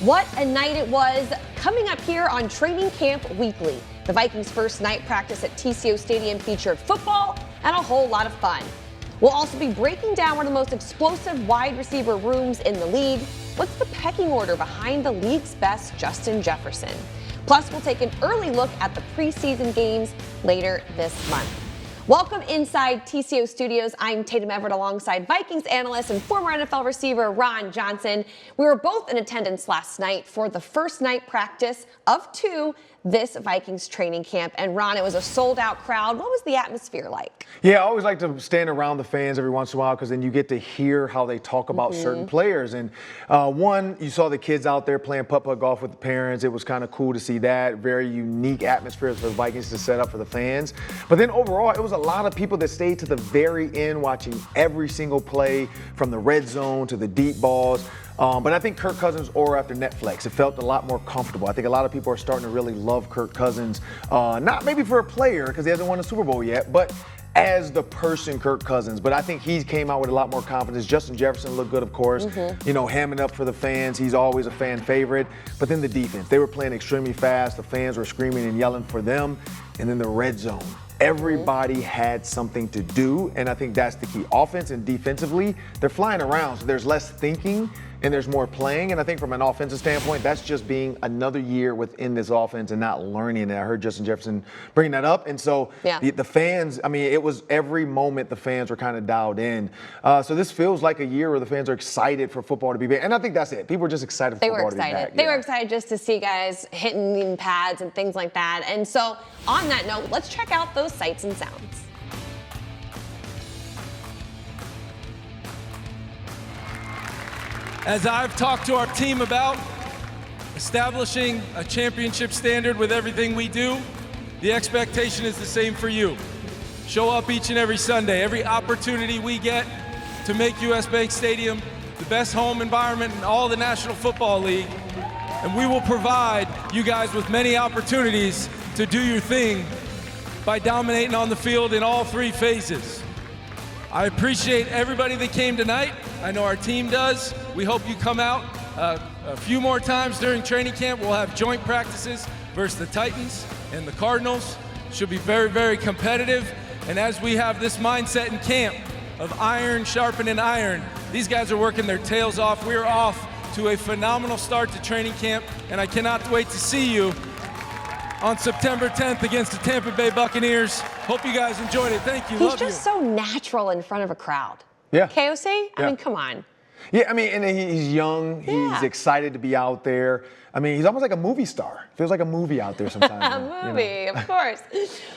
What a night it was. Coming up here on Training Camp Weekly, the Vikings' first night practice at TCO Stadium featured football and a whole lot of fun. We'll also be breaking down one of the most explosive wide receiver rooms in the league. What's the pecking order behind the league's best Justin Jefferson? Plus, we'll take an early look at the preseason games later this month. Welcome inside TCO Studios. I'm Tatum Everett alongside Vikings analyst and former NFL receiver Ron Johnson. We were both in attendance last night for the first night practice of two this Vikings training camp. And Ron, it was a sold-out crowd. What was the atmosphere like? Yeah, I always like to stand around the fans every once in a while because then you get to hear how they talk about certain players. And one, you saw the kids out there playing putt-putt golf with the parents. It was kind of cool to see that. Very unique atmosphere for the Vikings to set up for the fans. But then overall, it was a lot of people that stayed to the very end watching every single play from the red zone to the deep balls. But I think Kirk Cousins' aura after Netflix, it felt a lot more comfortable. I think a lot of people are starting to really love Kirk Cousins, not maybe for a player because he hasn't won a Super Bowl yet, but as the person Kirk Cousins. But I think he came out with a lot more confidence. Justin Jefferson looked good, of course, you know, hamming up for the fans. He's always a fan favorite. But then the defense, they were playing extremely fast. The fans were screaming and yelling for them. And then the red zone. Everybody had something to do, and I think that's the key. Offense and defensively, they're flying around, so there's less thinking and there's more playing. And I think from an offensive standpoint, that's just being another year within this offense and not learning. And I heard Justin Jefferson bring that up. And so the fans, I mean, it was every moment the fans were kind of dialed in. So this feels like a year where the fans are excited for football to be back. And I think that's it. People are just excited for football to be back. They were excited just to see guys hitting pads and things like that. And so on that note, let's check out those sights and sounds. As I've talked to our team about establishing a championship standard with everything we do, the expectation is the same for you. Show up each and every Sunday. Every opportunity we get to make US Bank Stadium the best home environment in all the National Football League. And we will provide you guys with many opportunities to do your thing by dominating on the field in all three phases. I appreciate everybody that came tonight. I know our team does. We hope you come out a few more times during training camp. We'll have joint practices versus the Titans and the Cardinals. Should be very, very competitive. And as we have this mindset in camp of iron sharpening iron, these guys are working their tails off. We're off to a phenomenal start to training camp, and I cannot wait to see you on September 10th against the Tampa Bay Buccaneers. Hope you guys enjoyed it. Thank you. He's just so natural in front of a crowd. Yeah. KOC? I mean, come on. Yeah, I mean, and he's young. He's excited to be out there. I mean, he's almost like a movie star. Feels like a movie out there sometimes. A movie, of course.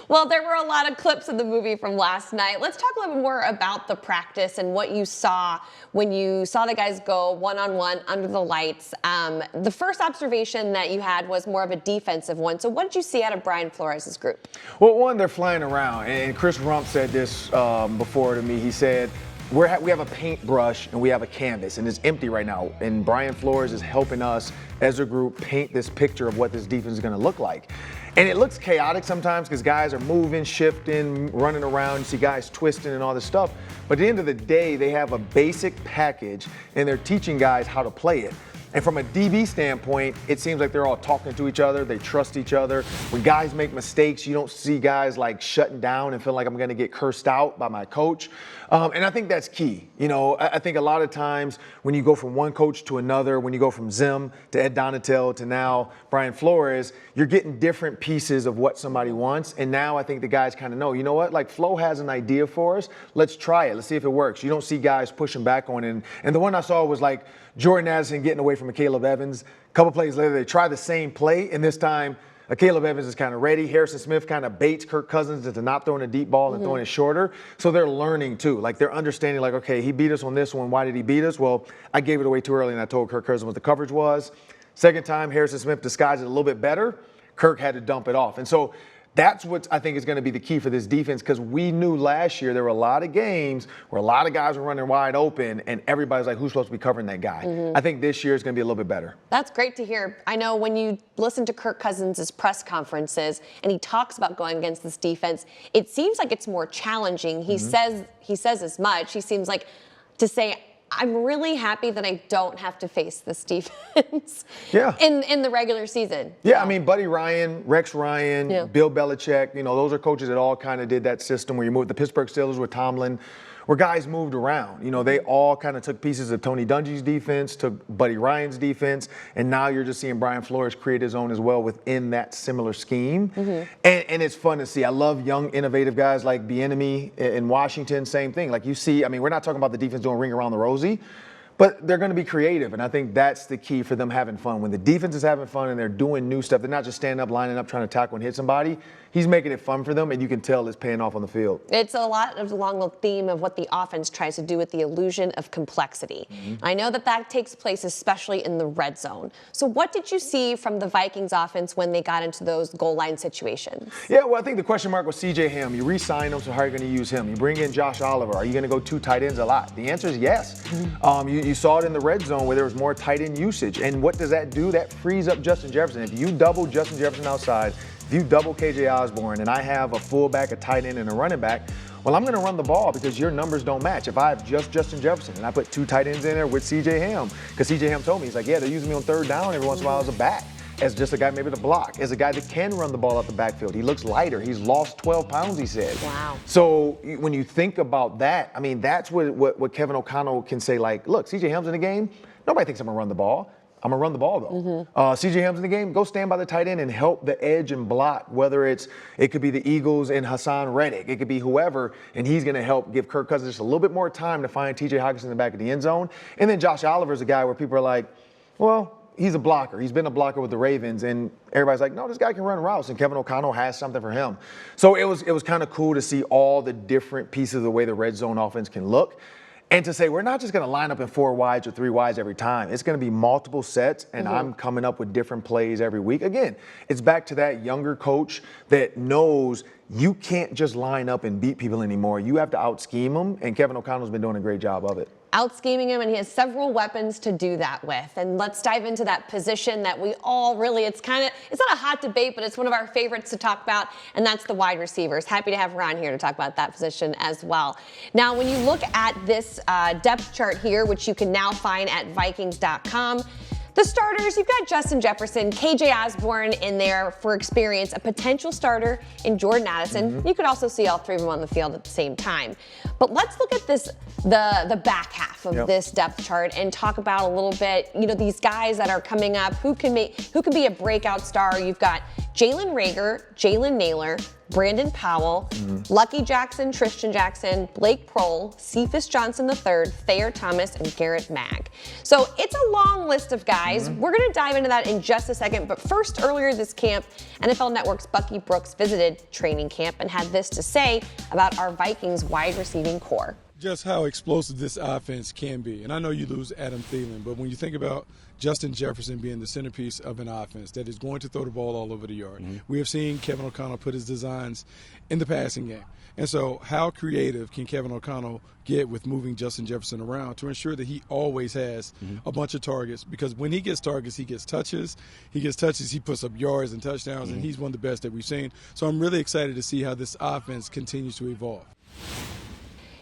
Well, there were a lot of clips of the movie from last night. Let's talk a little bit more about the practice and what you saw when you saw the guys go one-on-one under the lights. The first observation that you had was more of a defensive one. So what did you see out of Brian Flores' group? Well, one, they're flying around. And Chris Rump said this before to me. He said, we have a paintbrush and we have a canvas, and it's empty right now. And Brian Flores is helping us as a group paint this picture of what this defense is going to look like. And it looks chaotic sometimes because guys are moving, shifting, running around. You see guys twisting and all this stuff. But at the end of the day, they have a basic package, and they're teaching guys how to play it. And from a DB standpoint, it seems like they're all talking to each other. They trust each other. When guys make mistakes, you don't see guys like shutting down and feel like I'm going to get cursed out by my coach. And I think that's key. You know, I think a lot of times when you go from one coach to another, when you go from Zim to Ed Donatel to now Brian Flores, you're getting different pieces of what somebody wants. And now I think the guys kind of know, you know what, like Flo has an idea for us. Let's try it. Let's see if it works. You don't see guys pushing back on it. And the one I saw was like Jordan Addison getting away from Caleb Evans. A couple plays later, they try the same play, and this time Caleb Evans is kind of ready. Harrison Smith kind of baits Kirk Cousins into not throwing a deep ball and throwing it shorter. So they're learning too. Like they're understanding like, okay, he beat us on this one. Why did he beat us? Well, I gave it away too early and I told Kirk Cousins what the coverage was. Second time, Harrison Smith disguised it a little bit better. Kirk had to dump it off. And so that's what I think is going to be the key for this defense, because we knew last year there were a lot of games where a lot of guys were running wide open and everybody's like, who's supposed to be covering that guy? I think this year is going to be a little bit better. That's great to hear. I know when you listen to Kirk Cousins' press conferences and he talks about going against this defense, it seems like it's more challenging. He says as much. He seems like to say, I'm really happy that I don't have to face this defense Yeah. in the regular season. Yeah, I mean, Buddy Ryan, Rex Ryan, Bill Belichick, those are coaches that all kind of did that system where you moved the Pittsburgh Steelers with Tomlin, where guys moved around. They all kind of took pieces of Tony Dungy's defense, took Buddy Ryan's defense, and now you're just seeing Brian Flores create his own as well within that similar scheme. And it's fun to see. I love young, innovative guys like Bieniemy in Washington, same thing. Like you see, I mean, we're not talking about the defense doing ring around the rosy, but they're going to be creative, and I think that's the key for them having fun. When the defense is having fun and they're doing new stuff, they're not just standing up, lining up, trying to tackle and hit somebody. He's making it fun for them, and you can tell it's paying off on the field. It's a lot of along the theme of what the offense tries to do with the illusion of complexity. I know that takes place especially in the red zone. So what did you see from the Vikings offense when they got into those goal line situations? Yeah, well, I think the question mark was C.J. Ham. You re-sign him, so how are you going to use him? You bring in Josh Oliver. Are you going to go 2 tight ends a lot? The answer is yes. You saw it in the red zone where there was more tight end usage. And what does that do? That frees up Justin Jefferson. If you double Justin Jefferson outside, if you double KJ Osborne and I have a fullback, a tight end, and a running back, well, I'm going to run the ball because your numbers don't match. If I have just Justin Jefferson and I put 2 tight ends in there with C.J. Ham, because C.J. Ham told me, he's like, yeah, they're using me on 3rd down every once in a while as a back, as just a guy maybe to block, as a guy that can run the ball out the backfield. He looks lighter. He's lost 12 pounds, he said. Wow. So when you think about that, I mean, that's what Kevin O'Connell can say, like, look, C.J. Ham's in the game. Nobody thinks I'm going to run the ball. I'm going to run the ball, though. C.J. Ham's in the game. Go stand by the tight end and help the edge and block, whether it could be the Eagles and Hassan Reddick. It could be whoever, and he's going to help give Kirk Cousins just a little bit more time to find T.J. Hockenson in the back of the end zone. And then Josh Oliver's a guy where people are like, well, he's a blocker. He's been a blocker with the Ravens, and everybody's like, no, this guy can run routes, and Kevin O'Connell has something for him. So it was kind of cool to see all the different pieces of the way the red zone offense can look. And to say, we're not just going to line up in 4 wides or 3 wides every time. It's going to be multiple sets, and I'm coming up with different plays every week. Again, it's back to that younger coach that knows you can't just line up and beat people anymore. You have to out-scheme them, and Kevin O'Connell's been doing a great job of it. Out-scheming him, and he has several weapons to do that with. And let's dive into that position that we all really, it's not a hot debate, but it's one of our favorites to talk about, and that's the wide receivers. Happy to have Ron here to talk about that position as well. Now, when you look at this depth chart here, which you can now find at Vikings.com, the starters, you've got Justin Jefferson, KJ Osborne in there for experience, a potential starter in Jordan Addison. You could also see all 3 of them on the field at the same time. But let's look at this, the back half of this depth chart, and talk about a little bit, these guys that are coming up, who can be a breakout star. You've got Jalen Reagor, Jalen Nailor, Brandon Powell, Lucky Jackson, Tristan Jackson, Blake Prohl, Cephas Johnson III, Thayer Thomas, and Garrett Magg. So it's a long list of guys. We're going to dive into that in just a second. But first, earlier this camp, NFL Network's Bucky Brooks visited training camp and had this to say about our Vikings wide receiving core. Just how explosive this offense can be. And I know you lose Adam Thielen, but when you think about Justin Jefferson being the centerpiece of an offense that is going to throw the ball all over the yard, we have seen Kevin O'Connell put his designs in the passing game. And so how creative can Kevin O'Connell get with moving Justin Jefferson around to ensure that he always has a bunch of targets? Because when he gets targets, he gets touches. He puts up yards and touchdowns, and he's one of the best that we've seen. So I'm really excited to see how this offense continues to evolve.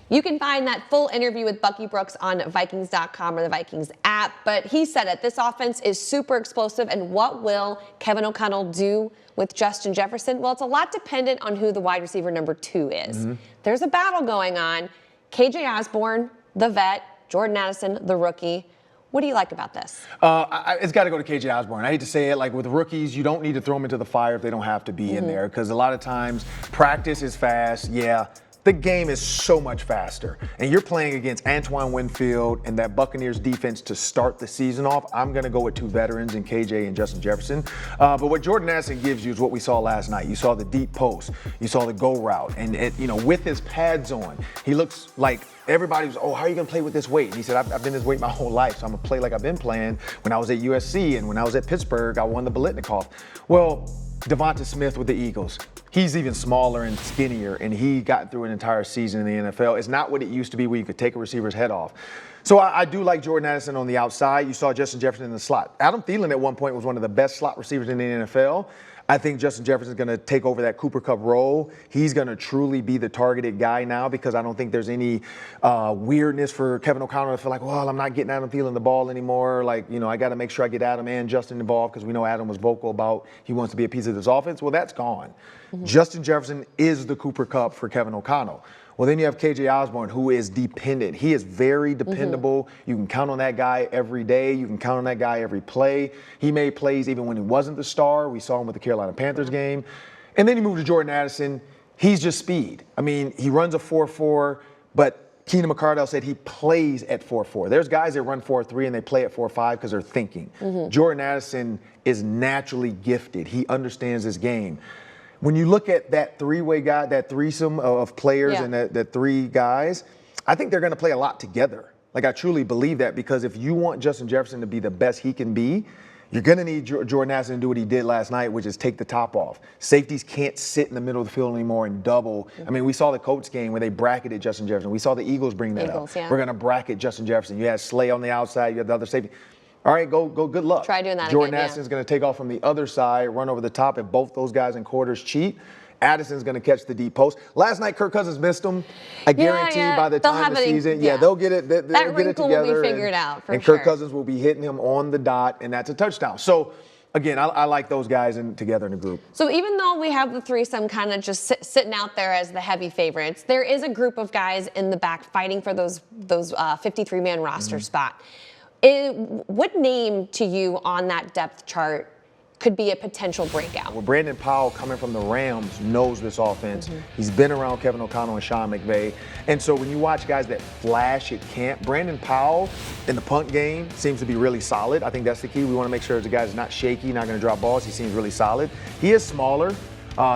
You can find that full interview with Bucky Brooks on Vikings.com or the Vikings app. But he said it, this offense is super explosive. And what will Kevin O'Connell do with Justin Jefferson? Well, it's a lot dependent on who the wide receiver number 2 is. There's a battle going on. KJ Osborne, the vet, Jordan Addison, the rookie. What do you like about this? It's got to go to KJ Osborne. I hate to say it, like with rookies, you don't need to throw them into the fire if they don't have to be in there, because a lot of times practice is fast. Yeah. The game is so much faster, and you're playing against Antoine Winfield and that Buccaneers defense to start the season off. I'm going to go with 2 veterans in KJ and Justin Jefferson. But what Jordan Addison gives you is what we saw last night. You saw the deep post, you saw the go route, and with his pads on, he looks like everybody was, how are you going to play with this weight? And he said, I've been this weight my whole life, so I'm going to play like I've been playing. When I was at USC and when I was at Pittsburgh, I won the Biletnikoff. Well, Devonta Smith with the Eagles. He's even smaller and skinnier, and he got through an entire season in the NFL. It's not what it used to be where you could take a receiver's head off. So I do like Jordan Addison on the outside. You saw Justin Jefferson in the slot. Adam Thielen at one point was one of the best slot receivers in the NFL. I think Justin Jefferson is going to take over that Cooper Kupp role. He's going to truly be the targeted guy now because I don't think there's any weirdness for Kevin O'Connell to feel like, well, I'm not getting Adam Thielen the ball anymore. Like, I got to make sure I get Adam and Justin involved because we know Adam was vocal about he wants to be a piece of this offense. Well, that's gone. Justin Jefferson is the Cooper Kupp for Kevin O'Connell. Well, then you have KJ Osborne, who is dependent. He is very dependable. You can count on that guy every day. You can count on that guy every play. He made plays even when he wasn't the star. We saw him with the Carolina Panthers game. And then you move to Jordan Addison. He's just speed. I mean, he runs a 4.4, but Keenan McCardell said he plays at 4.4. There's guys that run 4.3 and they play at 4.5 because they're thinking. Jordan Addison is naturally gifted. He understands this game. When you look at that three-way guy, that threesome of players and that three guys, I think they're going to play a lot together. Like, I truly believe that because if you want Justin Jefferson to be the best he can be, you're going to need Jordan Addison to do what he did last night, which is take the top off. Safeties can't sit in the middle of the field anymore and double. I mean, we saw the Colts game where they bracketed Justin Jefferson. We saw the Eagles bring that up. Yeah. We're going to bracket Justin Jefferson. You had Slay on the outside. You had the other safety. All right, go. Good luck. Try doing that Jordan again, Addison's going to take off from the other side, run over the top. If both those guys in quarters cheat, Addison's going to catch the deep post. Last night, Kirk Cousins missed him. I guarantee by the time of the season, they'll get it. They'll get it together. Will be figured out for and sure. Kirk Cousins will be hitting him on the dot, and that's a touchdown. So, again, I like those guys together in a group. So even though we have the threesome kind of just sitting out there as the heavy favorites, there is a group of guys in the back fighting for those 53-man roster spot. What name to you on that depth chart could be a potential breakout? Well, Brandon Powell, coming from the Rams, knows this offense. He's been around Kevin O'Connell and Sean McVay. And so when you watch guys that flash at camp, Brandon Powell in the punt game seems to be really solid. I think that's the key. We want to make sure the guy's not shaky, not going to drop balls. He seems really solid. He is smaller.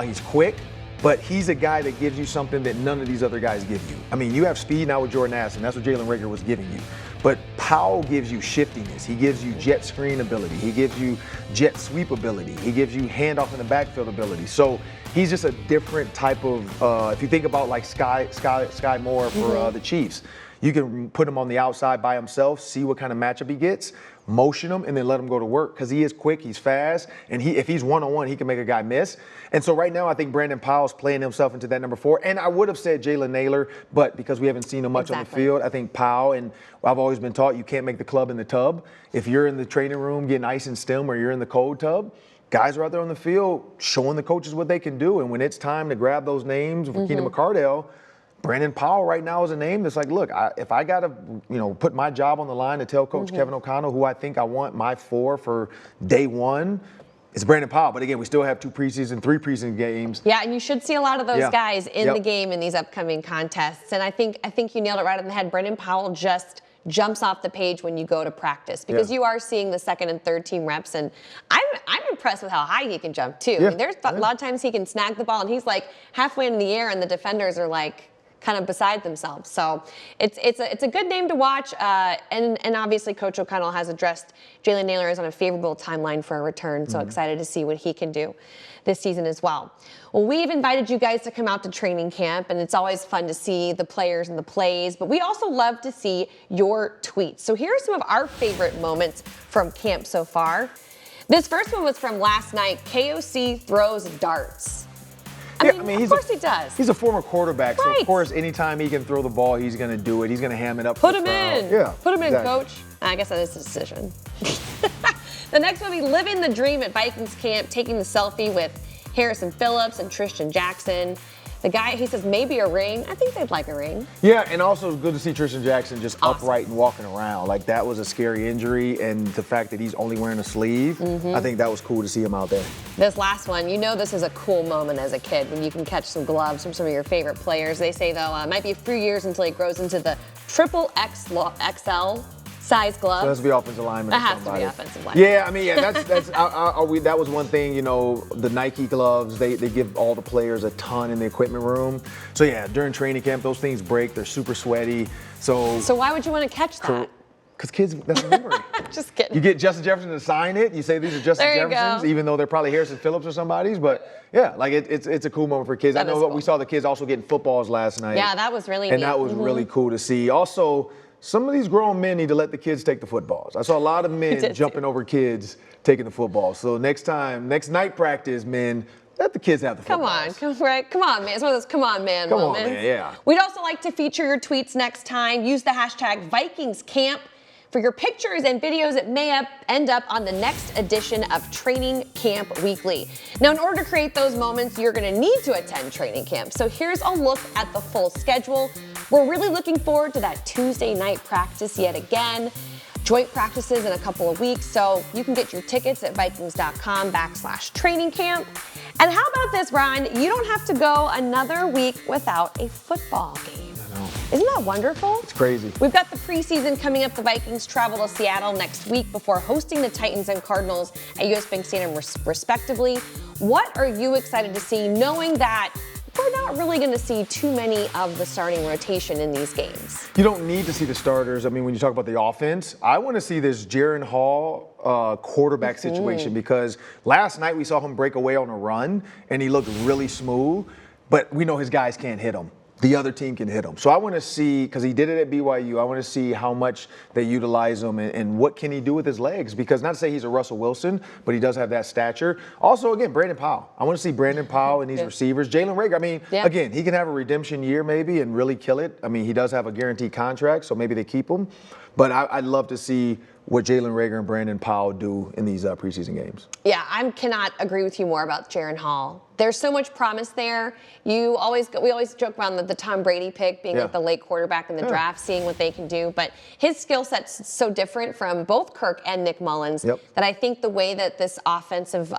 He's quick. But he's a guy that gives you something that none of these other guys give you. I mean, you have speed now with Jordan Addison. That's what Jalen Reagor was giving you. But Powell gives you shiftiness. He gives you jet screen ability. He gives you jet sweep ability. He gives you handoff in the backfield ability. So he's just a different type of, if you think about like Sky Moore for the Chiefs, you can put him on the outside by himself, see what kind of matchup he gets, motion him, and then let him go to work because he is quick, he's fast, and if he's one-on-one, he can make a guy miss. And so right now, I think Brandon Powell's playing himself into that number 4. And I would have said Jalen Naylor, but because we haven't seen him much on the field, I think Powell, and I've always been taught you can't make the club in the tub. If you're in the training room getting ice and stem or you're in the cold tub, guys are out there on the field showing the coaches what they can do. And when it's time to grab those names for Keenan McCardell, Brandon Powell right now is a name that's like, look, if I got to, put my job on the line to tell Coach Kevin O'Connell who I think I want my 4 for day one, it's Brandon Powell. But again, we still have 3 preseason games. Yeah, and you should see a lot of those guys in the game in these upcoming contests. And I think you nailed it right on the head. Brandon Powell just jumps off the page when you go to practice because you are seeing the second and third team reps, and I'm impressed with how high he can jump too. I mean, there's a lot of times he can snag the ball and he's like halfway in the air and the defenders are like kind of beside themselves. So it's a good name to watch. And obviously Coach O'Connell has addressed Jalen Naylor is on a favorable timeline for a return. So excited to see what he can do this season as well. Well, we've invited you guys to come out to training camp, and it's always fun to see the players and the plays, but we also love to see your tweets. So here are some of our favorite moments from camp so far. This first one was from last night. KOC throws darts. I mean, of course he does. He's a former quarterback, so of course, anytime he can throw the ball, he's going to do it. He's going to ham it up. Put him in. Yeah, put him in, Coach. I guess that is the decision. The next one, we living the dream at Vikings camp, taking the selfie with Harrison Phillips and Tristan Jackson. The guy, he says, maybe a ring. I think they'd like a ring. Yeah, and also good to see Tristan Jackson just upright and walking around. Like, that was a scary injury, and the fact that he's only wearing a sleeve, I think that was cool to see him out there. This last one, this is a cool moment as a kid when you can catch some gloves from some of your favorite players. They say, though, it might be a few years until he grows into the triple XL size glove. So that's the offensive lineman. That has to be offensive lineman. Yeah, I mean, that's that was one thing. The Nike gloves, they give all the players a ton in the equipment room. So yeah, during training camp, those things break. They're super sweaty. So why would you want to catch that? Because kids, that's a memory. Just kidding. You get Justin Jefferson to sign it. You say these are Justin Jeffersons, even though they're probably Harrison Phillips or somebody's. But yeah, like it's a cool moment for kids. I know we saw the kids also getting footballs last night. Yeah, that was really neat. And that was really cool to see. Also, some of these grown men need to let the kids take the footballs. I saw a lot of men jumping over kids taking the football. So next night practice, men, let the kids have the footballs. Come on, man. It's one of those come on, man moments. Come on, man, yeah. We'd also like to feature your tweets next time. Use the hashtag VikingsCamp for your pictures and videos that may end up on the next edition of Training Camp Weekly. Now, in order to create those moments, you're going to need to attend training camp. So here's a look at the full schedule. We're really looking forward to that Tuesday night practice yet again. Joint practices in a couple of weeks, so you can get your tickets at Vikings.com/training camp. And how about this, Ron? You don't have to go another week without a football game. Isn't that wonderful? It's crazy. We've got the preseason coming up. The Vikings travel to Seattle next week before hosting the Titans and Cardinals at US Bank Stadium respectively. What are you excited to see, knowing that we're not really going to see too many of the starting rotation in these games? You don't need to see the starters. I mean, when you talk about the offense, I want to see this Jaron Hall quarterback situation, because last night we saw him break away on a run and he looked really smooth, but we know his guys can't hit him. The other team can hit him. So I want to see, because he did it at BYU, I want to see how much they utilize him and what can he do with his legs. Because not to say he's a Russell Wilson, but he does have that stature. Also, again, Brandon Powell. I want to see Brandon Powell and these receivers. Jalen Reagor, I mean, again, he can have a redemption year maybe and really kill it. I mean, he does have a guaranteed contract, so maybe they keep him. But I'd love to see what Jalen Reagor and Brandon Powell do in these preseason games. Yeah, I cannot agree with you more about Jaron Hall. There's so much promise there. We always joke around the Tom Brady pick being like the late quarterback in the draft, seeing what they can do. But his skill set's so different from both Kirk and Nick Mullins that I think the way that this offensive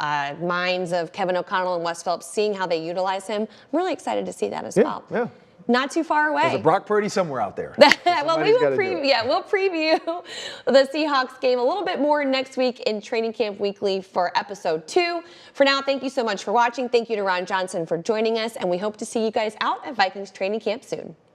minds of Kevin O'Connell and Wes Phillips, seeing how they utilize him, I'm really excited to see that as well. Yeah. Not too far away. There's a Brock Purdy somewhere out there. Well, we'll preview the Seahawks game a little bit more next week in Training Camp Weekly for episode 2. For now, thank you so much for watching. Thank you to Ron Johnson for joining us, and we hope to see you guys out at Vikings Training Camp soon.